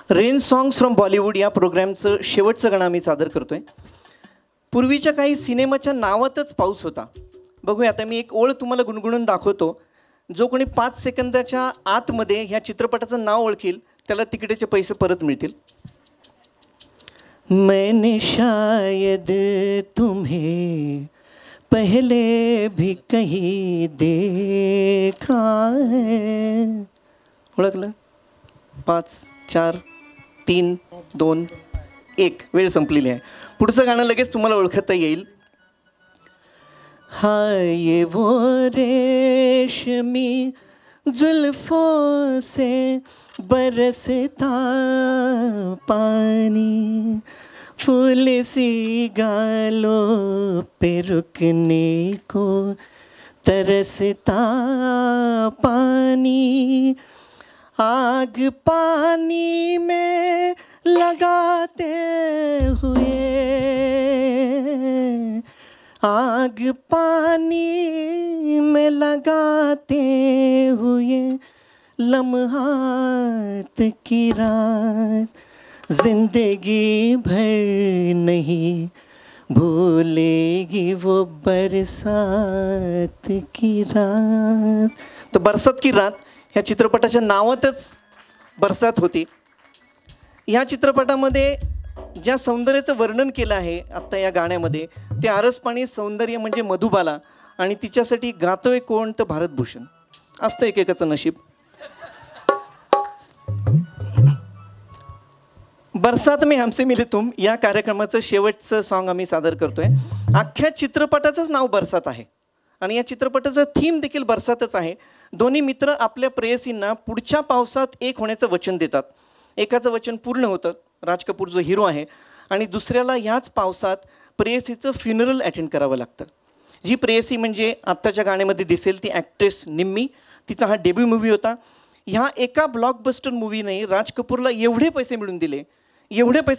Rain songs from Bollywood या प्रोग्रॅमचं शेवटचं गाणं आम्ही सादर करतोय. पूर्वीच्या काही सिनेमाच्या नावातच पाऊस होता. बघूया आता मी एक ओळ तुम्हाला गुणगुणून दाखवतो. जो कोणी 5 सेकंदाच्या आतमध्ये ह्या चित्रपटाचं नाव ओळखील त्याला तिकिटाचे पैसे परत मिळतील. मैंने शायद तुम्हें पहले भी कहीं देखा है. ओळखलं? 5 4 3 2 1 वेळ संपलेली आहे. पुढचं गाणं लगेच तुम्हाला ओळखता येईल. हाय ये वो रेशमी जुल्फों से बरसता पानी, फूल सी गालों पे रुकने को तरसता पानी, आग पानी में लगाते हुए, आग पानी में लगाते हुए लम्हात की रात जिंदगी भर नहीं भूलेगी वो बरसात की रात. तो बरसात की रात ह्या चित्रपटाच्या नावातच बरसात होती. ह्या चित्रपटामध्ये ज्या सौंदर्याचं वर्णन केलं आहे आत्ता या गाण्यामध्ये ते आरसपाणी सौंदर्य म्हणजे मधुबाला आणि तिच्यासाठी गातोय कोण तर भारतभूषण. असतं एकेकाचं नशीब. बरसात में हमसे मिले तुम या कार्यक्रमाचं शेवटचं सॉन्ग आम्ही सादर करतोय. अख्ख्या चित्रपटाचंच नाव बरसात आहे आणि या चित्रपटाचं थीम देखील बरसातच आहे. दोन्ही मित्र आपल्या प्रेयसींना पुढच्या पावसात एक होण्याचं वचन देतात. एकाचं वचन पूर्ण होतं, राज कपूर जो हिरो आहे, आणि दुसऱ्याला ह्याच पावसात प्रेयसीचं फ्युनरल अटेंड करावं लागतं. जी प्रेयसी म्हणजे आत्ताच्या गाण्यामध्ये दिसेल ती ॲक्ट्रेस निम्मी. तिचा हा डेब्यू मूवी होता. ह्या एका ब्लॉकबस्टर मूवीने राज कपूरला एवढे पैसे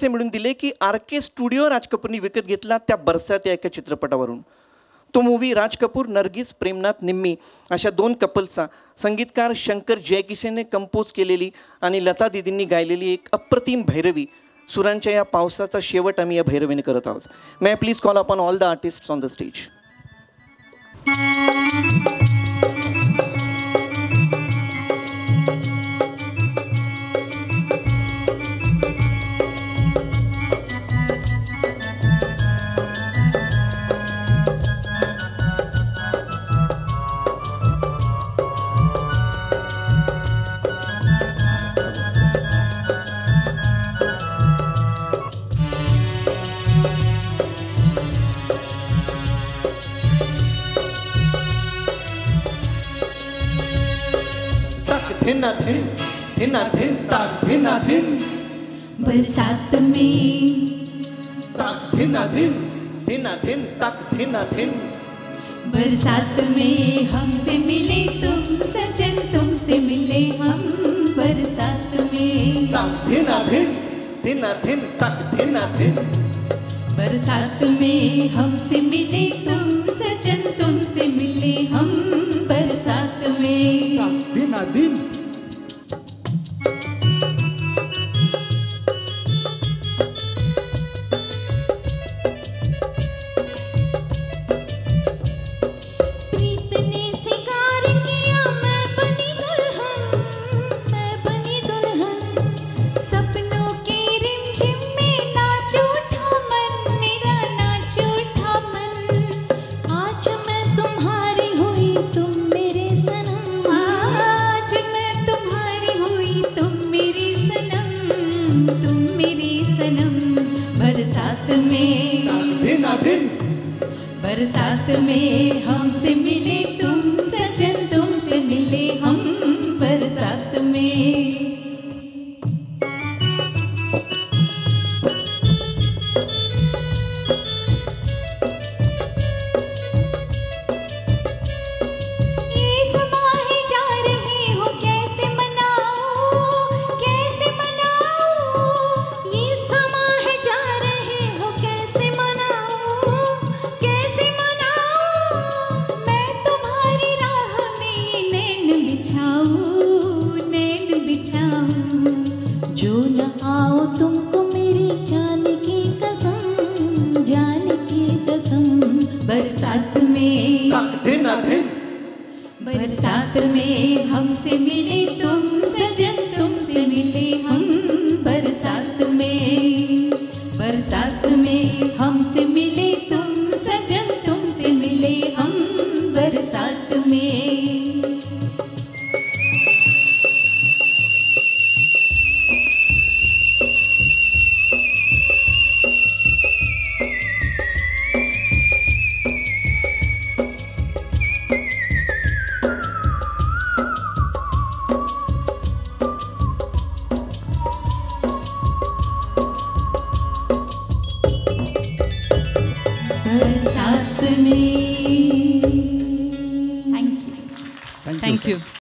मिळून दिले की RK स्टुडिओ राज कपूरनी विकत घेतला त्या बरसात या एका चित्रपटावरून. तो मूवी राज कपूर, नर्गिस, प्रेमनाथ निम्मी अशा 2 कपल्सचा संगीतकार शंकर जयकिशनने कंपोज केलेली आणि लता दीदींनी गायलेली एक अप्रतिम भैरवी. सुरांच्या या पावसाचा शेवट आम्ही या भैरवीने करत आहोत. May I please call upon all the artists on the stage. धिना धिन धिना धिन ताक धिना धिन बरसात में ताक धिना धिन धिना धिन ताक धिना धिन. बरसात में हमसे मिले तुम सजन, तुमसे मिले हम बरसात में. ताक धिना धिन धिना धिन ताक धिना धिन. बरसात में हमसे मिले तुम सजन, तुमसे मिले हम बरसात में. ताक धिना धिन. बरसात में हमसे मिले तुम सजन, तुमसे मिले हम बरसात में. क्यों न आओ तुमको मेरी जान की कसम, जान की कसम। बरसात में दिन बरसात में हमसे मिले तुम